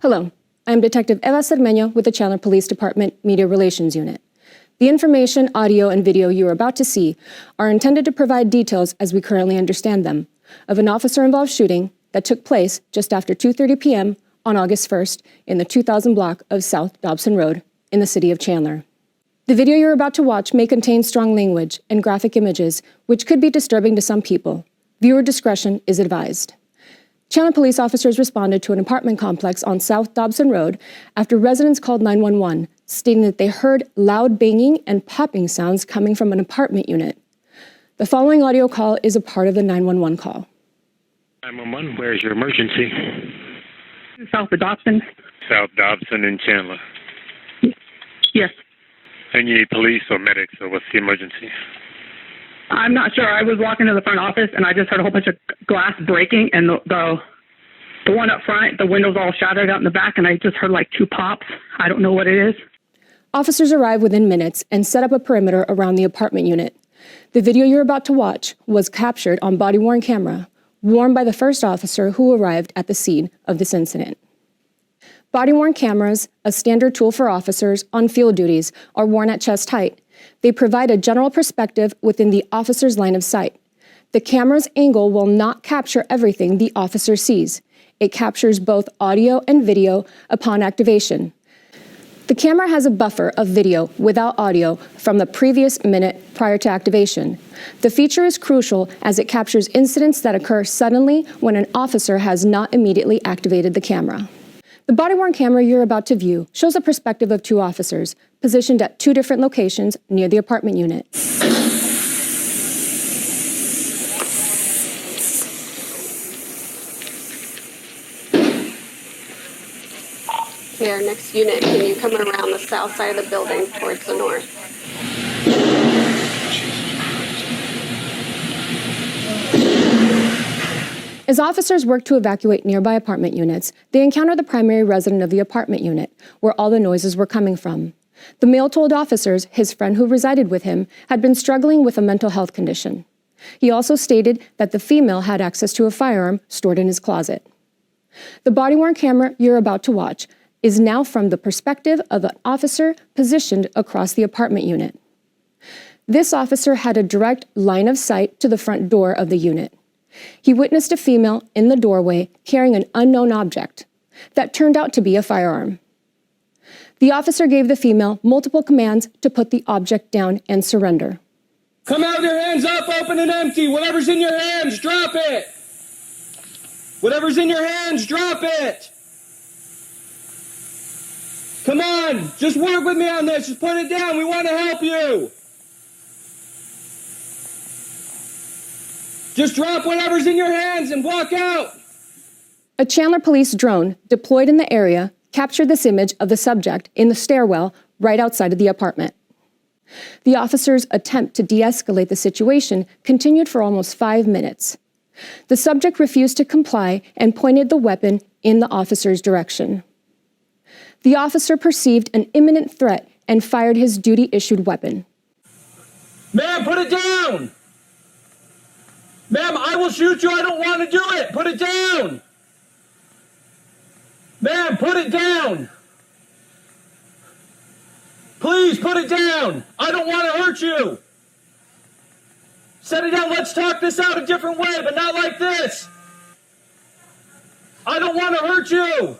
Hello, I am Detective Eva Cermeño with the Chandler Police Department Media Relations Unit. The information, audio, and video you are about to see are intended to provide details, as we currently understand them, of an officer-involved shooting that took place just after 2:30 p.m. on August 1st in the 2000 block of South Dobson Road in the city of Chandler. The video you're about to watch may contain strong language and graphic images, which could be disturbing to some people. Viewer discretion is advised. Chandler police officers responded to an apartment complex on South Dobson Road after residents called 911, stating that they heard loud banging and popping sounds coming from an apartment unit. The following audio call is a part of the 911 call. 911, where's your emergency? South of Dobson. South Dobson in Chandler. Yes. And you need police or medics, or what's the emergency? I'm not sure. I was walking to the front office, and I just heard a whole bunch of glass breaking, and the one up front, the windows all shattered out in the back, and I just heard like 2 pops. I don't know what it is. Officers arrived within minutes and set up a perimeter around the apartment unit. The video you're about to watch was captured on body-worn camera, worn by the first officer who arrived at the scene of this incident. Body-worn cameras, a standard tool for officers on field duties, are worn at chest height. They provide a general perspective within the officer's line of sight. The camera's angle will not capture everything the officer sees. It captures both audio and video upon activation. The camera has a buffer of video without audio from the previous minute prior to activation. The feature is crucial as it captures incidents that occur suddenly when an officer has not immediately activated the camera. The body-worn camera you're about to view shows a perspective of 2 officers positioned at 2 different locations near the apartment unit. Okay, our next unit, can you come around the south side of the building towards the north? As officers work to evacuate nearby apartment units, they encounter the primary resident of the apartment unit, where all the noises were coming from. The male told officers his friend who resided with him had been struggling with a mental health condition. He also stated that the female had access to a firearm stored in his closet. The body-worn camera you're about to watch is now from the perspective of an officer positioned across the apartment unit. This officer had a direct line of sight to the front door of the unit. He witnessed a female in the doorway carrying an unknown object that turned out to be a firearm. The officer gave the female multiple commands to put the object down and surrender. Come out with your hands up, open and empty. Whatever's in your hands, drop it. Whatever's in your hands, drop it. Come on, just work with me on this. Just put it down. We want to help you. Just drop whatever's in your hands and walk out. A Chandler police drone deployed in the area captured this image of the subject in the stairwell right outside of the apartment. The officers' attempt to de-escalate the situation continued for almost 5 minutes. The subject refused to comply and pointed the weapon in the officer's direction. The officer perceived an imminent threat and fired his duty-issued weapon. Ma'am, put it down. Ma'am, I will shoot you. I don't want to do it. Put it down. Ma'am, put it down. Please put it down. I don't want to hurt you. Set it down. Let's talk this out a different way, but not like this. I don't want to hurt you.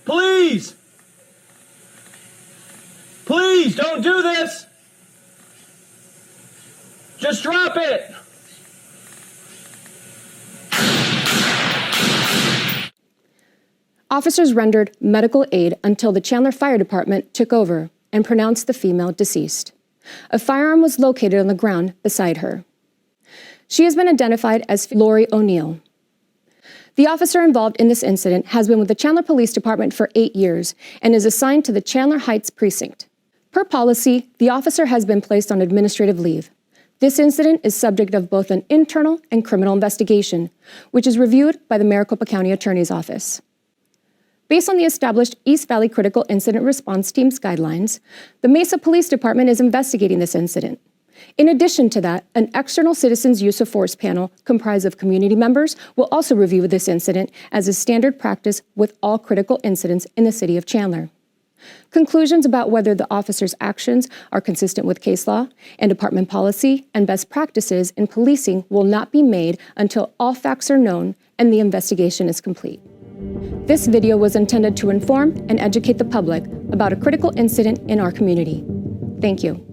Please. Please don't do this. Just drop it. Officers rendered medical aid until the Chandler Fire Department took over and pronounced the female deceased. A firearm was located on the ground beside her. She has been identified as Lori O'Neill. The officer involved in this incident has been with the Chandler Police Department for 8 years and is assigned to the Chandler Heights precinct. Per policy, the officer has been placed on administrative leave. This incident is subject of both an internal and criminal investigation, which is reviewed by the Maricopa County Attorney's Office. Based on the established East Valley Critical Incident Response Team's guidelines, the Mesa Police Department is investigating this incident. In addition to that, an external citizens use of force panel comprised of community members will also review this incident as is standard practice with all critical incidents in the city of Chandler. Conclusions about whether the officer's actions are consistent with case law and department policy and best practices in policing will not be made until all facts are known and the investigation is complete. This video was intended to inform and educate the public about a critical incident in our community. Thank you.